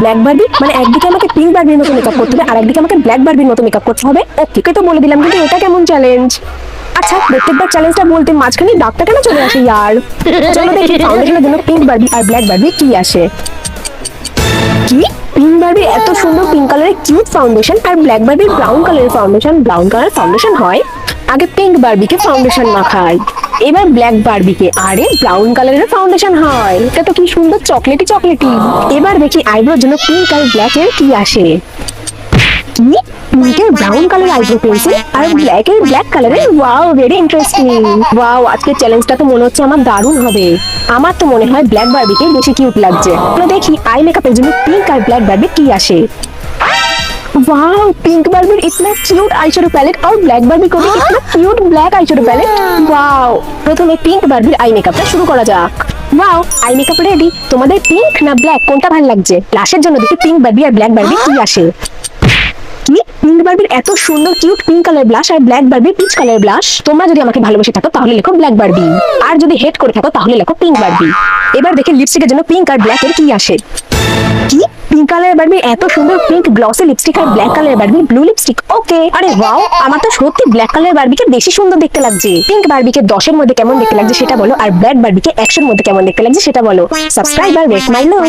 Black Barbie মানে একদিকে আমাকে পিঙ্ক বারবির মতো মেকআপ করতে হবে আর একদিকে আমাকে ব্ল্যাক বারবির মতো মেকআপ করতে হবে। ওকে তো বলে দিলাম, কিন্তু এটা কেমন চ্যালেঞ্জ? আচ্ছা, প্রত্যেকবার চ্যালেঞ্জটা বলতে মাঝখানে ডাকটা কেন চলে আসে ইয়ার? চলো দেখি ফাউন্ডেশনের জন্য পিঙ্ক বারবি আর ব্ল্যাক বারবি কি আসে। কি পিঙ্ক বারবির এত সুন্দর পিঙ্ক কালারের কিউট ফাউন্ডেশন আর ব্ল্যাক বারবির ব্রাউন কালারের ফাউন্ডেশন, ব্রাউন কালার ফাউন্ডেশন হয়? আগে পিঙ্ক বারবিকে ফাউন্ডেশন মাখাই, এবার ব্ল্যাক বারবিকে আরে ব্রাউন কালারের ফাউন্ডেশন হয়। এটা তো কি সুন্দর চকলেটি চকলেটি। এবার দেখি আইব্রোর জন্য পিঙ্ক আর ব্ল্যাক এর কি আসে। কি পিঙ্কের ব্রাউন কালার আইব্রো পেন্সিল আর ব্ল্যাকের ব্ল্যাক কালারের, ওয়াও ভেরি ইন্টারেস্টিং। ওয়াও, আজকের চ্যালেঞ্জটা তো মনে হচ্ছে আমার দারুণ হবে। আমার তো মনে হয় ব্ল্যাক বারবিকে বেশি কিউট লাগছে। তো দেখি আই মেকআপের জন্য পিঙ্ক আর ব্ল্যাক বারবি কি আসে। वाओ, पिंक बार्बी इतना क्यूट आईशैडो पैलेट और ब्लैक बार्बी को भी इतना cute black eyeshadow palette. Wow, প্রথমে পিঙ্ক বারবির আই মেকআপটা শুরু করা যাক। Wow, eye makeup ready. তোমাদের পিঙ্ক না ব্ল্যাক কোনটা ভালো লাগছে? লাশের জন্য দেখি পিঙ্ক বারবি আর ব্ল্যাক বারবি কি আসে। কি পিঙ্ক বারবির এত সুন্দর কিউট পিঙ্ক কালার ব্লাশ আর ব্ল্যাক বারবির পিচ কালার ব্লাশ। তোমরা যদি আমাকে ভালোবেসে থাকো তাহলে লেখো ব্ল্যাক বারবি, আর যদি হেট করে থাকো তাহলে লেখো পিঙ্ক বারবি। এবার দেখি লিপস্টিকের জন্য পিঙ্ক আর ব্ল্যাক এর কি আসে। কি পিঙ্ক কালারের বারবি এত সুন্দর পিঙ্ক গ্লসি লিপস্টিক আর ব্ল্যাক কালারের বারবি ব্লু লিপস্টিক। ওকে, আরে ওয়াও, আমার তো সত্যি ব্ল্যাক কালারের বারবিকে বেশি সুন্দর দেখতে লাগছে। পিঙ্ক বারবিকে 10 এর মধ্যে কেমন দেখতে লাগছে সেটা বলো, আর ব্ল্যাক বারবিকে 100 এর মধ্যে কেমন দেখতে লাগছে সেটা বলো। সাবস্ক্রাইব আর রেট মাই লুক।